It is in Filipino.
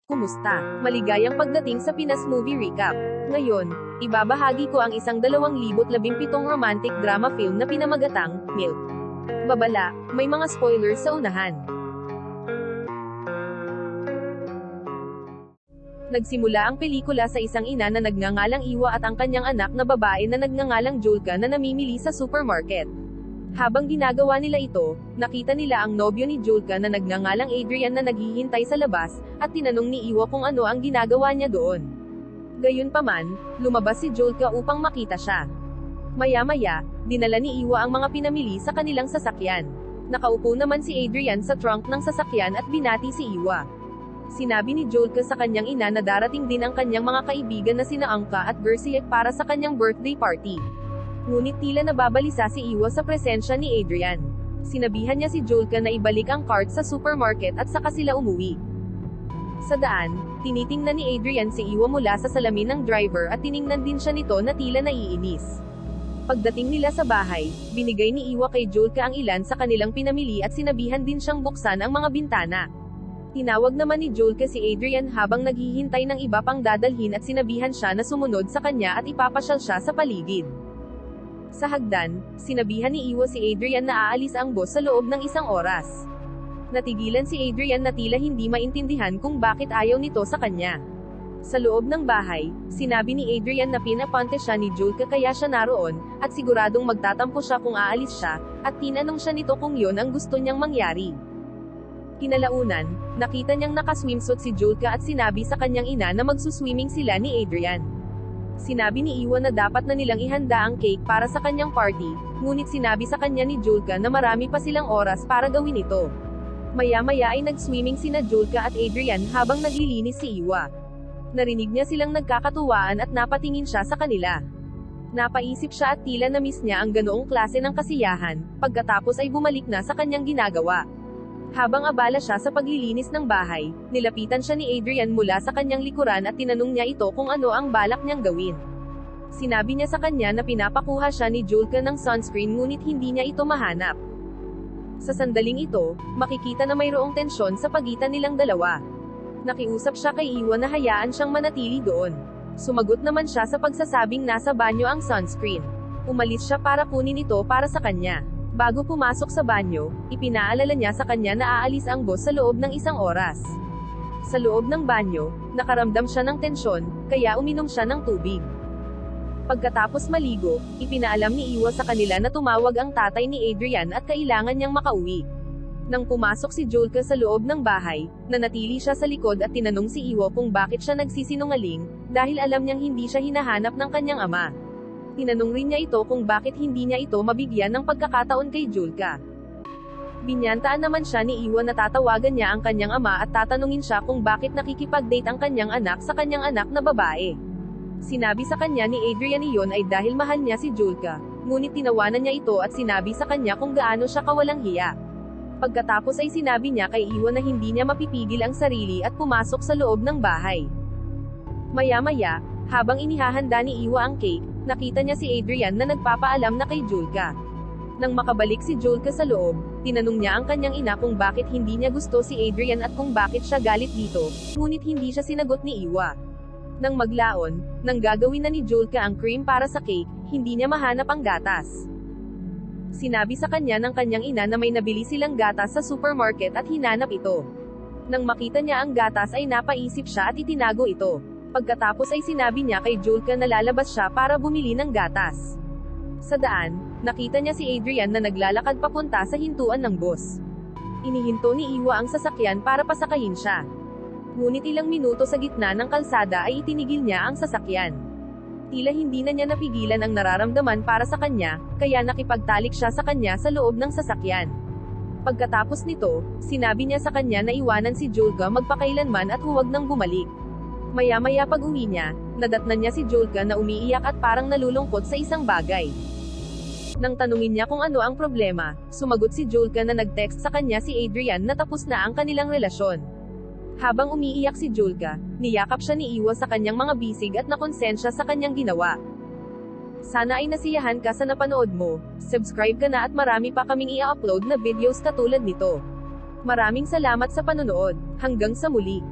Kumusta? Maligayang pagdating sa Pinas Movie Recap. Ngayon, ibabahagi ko ang isang 2017 romantic drama film na pinamagatang, Milk. Babala, may mga spoilers sa unahan. Nagsimula ang pelikula sa isang ina na nagngangalang Iwa at ang kanyang anak na babae na nagngangalang Julka na namimili sa supermarket. Habang ginagawa nila ito, nakita nila ang nobyo ni Julka na nagngangalang Adrian na naghihintay sa labas, at tinanong ni Iwa kung ano ang ginagawa niya doon. Gayunpaman, lumabas si Julka upang makita siya. Maya-maya, dinala ni Iwa ang mga pinamili sa kanilang sasakyan. Nakaupo naman si Adrian sa trunk ng sasakyan at binati si Iwa. Sinabi ni Julka sa kanyang ina na darating din ang kanyang mga kaibigan na sina Anka at Gersiek para sa kanyang birthday party. Ngunit tila nababalisa si Iwa sa presensya ni Adrian. Sinabihan niya si Julka na ibalik ang cart sa supermarket at saka sila umuwi. Sa daan, tinitingnan ni Adrian si Iwa mula sa salamin ng driver at tiningnan din siya nito na tila naiinis. Pagdating nila sa bahay, binigay ni Iwa kay Julka ang ilan sa kanilang pinamili at sinabihan din siyang buksan ang mga bintana. Tinawag naman ni Julka si Adrian habang naghihintay ng iba pang dadalhin at sinabihan siya na sumunod sa kanya at ipapasyal siya sa paligid. Sa hagdan, sinabihan ni Iwa si Adrian na aalis ang boss sa loob ng 1 oras. Natigilan si Adrian na tila hindi maintindihan kung bakit ayaw nito sa kanya. Sa loob ng bahay, sinabi ni Adrian na pinapante siya ni Julka kaya siya naroon, at siguradong magtatampo siya kung aalis siya, at tinanong siya nito kung yon ang gusto niyang mangyari. Kinalaunan, nakita niyang nakaswimsuit si Julka at sinabi sa kanyang ina na magsuswimming sila ni Adrian. Sinabi ni Iwa na dapat na nilang ihanda ang cake para sa kanyang party, ngunit sinabi sa kanya ni Julka na marami pa silang oras para gawin ito. Maya-maya ay nag-swimming sina Julka at Adrian habang naglilinis si Iwa. Narinig niya silang nagkakatuwaan at napatingin siya sa kanila. Napaisip siya at tila na-miss niya ang ganoong klase ng kasiyahan, pagkatapos ay bumalik na sa kanyang ginagawa. Habang abala siya sa paglilinis ng bahay, nilapitan siya ni Adrian mula sa kanyang likuran at tinanong niya ito kung ano ang balak niyang gawin. Sinabi niya sa kanya na pinapakuha siya ni Julka ng sunscreen ngunit hindi niya ito mahanap. Sa sandaling ito, makikita na mayroong tensyon sa pagitan nilang dalawa. Nakiusap siya kay Iwa na hayaan siyang manatili doon. Sumagot naman siya sa pagsasabing nasa banyo ang sunscreen. Umalis siya para kunin ito para sa kanya. Bago pumasok sa banyo, ipinaalala niya sa kanya na aalis ang boss sa loob ng 1 oras. Sa loob ng banyo, nakaramdam siya ng tensyon, kaya uminom siya ng tubig. Pagkatapos maligo, ipinaalam ni Iwa sa kanila na tumawag ang tatay ni Adrian at kailangan niyang makauwi. Nang pumasok si Julka sa loob ng bahay, nanatili siya sa likod at tinanong si Iwa kung bakit siya nagsisinungaling, dahil alam niyang hindi siya hinahanap ng kanyang ama. Tinanong rin niya ito kung bakit hindi niya ito mabigyan ng pagkakataon kay Julka. Binyantaan naman siya ni Iwa na tatawagan niya ang kanyang ama at tatanungin siya kung bakit nakikipag-date ang kanyang anak sa kanyang anak na babae. Sinabi sa kanya ni Adrian iyon ay dahil mahal niya si Julka, ngunit tinawanan niya ito at sinabi sa kanya kung gaano siya kawalang hiya. Pagkatapos ay sinabi niya kay Iwa na hindi niya mapipigil ang sarili at pumasok sa loob ng bahay. Maya-maya, habang inihahanda ni Iwa ang cake, nakita niya si Adrian na nagpapaalam na kay Julka. Nang makabalik si Julka sa loob, tinanong niya ang kanyang ina kung bakit hindi niya gusto si Adrian at kung bakit siya galit dito, ngunit hindi siya sinagot ni Iwa. Nang maglaon, nang gagawin na ni Julka ang cream para sa cake, hindi niya mahanap ang gatas. Sinabi sa kanya ng kanyang ina na may nabili silang gatas sa supermarket at hinanap ito. Nang makita niya ang gatas ay napaisip siya at itinago ito. Pagkatapos ay sinabi niya kay Julka na lalabas siya para bumili ng gatas. Sa daan, nakita niya si Adrian na naglalakad papunta sa hintuan ng bus. Inihinto ni Iwa ang sasakyan para pasakayin siya. Ngunit ilang minuto sa gitna ng kalsada ay itinigil niya ang sasakyan. Tila hindi na niya napigilan ang nararamdaman para sa kanya, kaya nakipagtalik siya sa kanya sa loob ng sasakyan. Pagkatapos nito, sinabi niya sa kanya na iwanan si Julka magpakailanman at huwag nang bumalik. Maya-maya pag-uwi niya, nadatnan niya si Julka na umiiyak at parang nalulungkot sa isang bagay. Nang tanungin niya kung ano ang problema, sumagot si Julka na nag-text sa kanya si Adrian na tapos na ang kanilang relasyon. Habang umiiyak si Julka, niyakap siya ni Iwa sa kanyang mga bisig at nakonsensya sa kanyang ginawa. Sana ay nasiyahan ka sa napanood mo, subscribe ka na at marami pa kaming i-upload na videos katulad nito. Maraming salamat sa panonood, hanggang sa muli.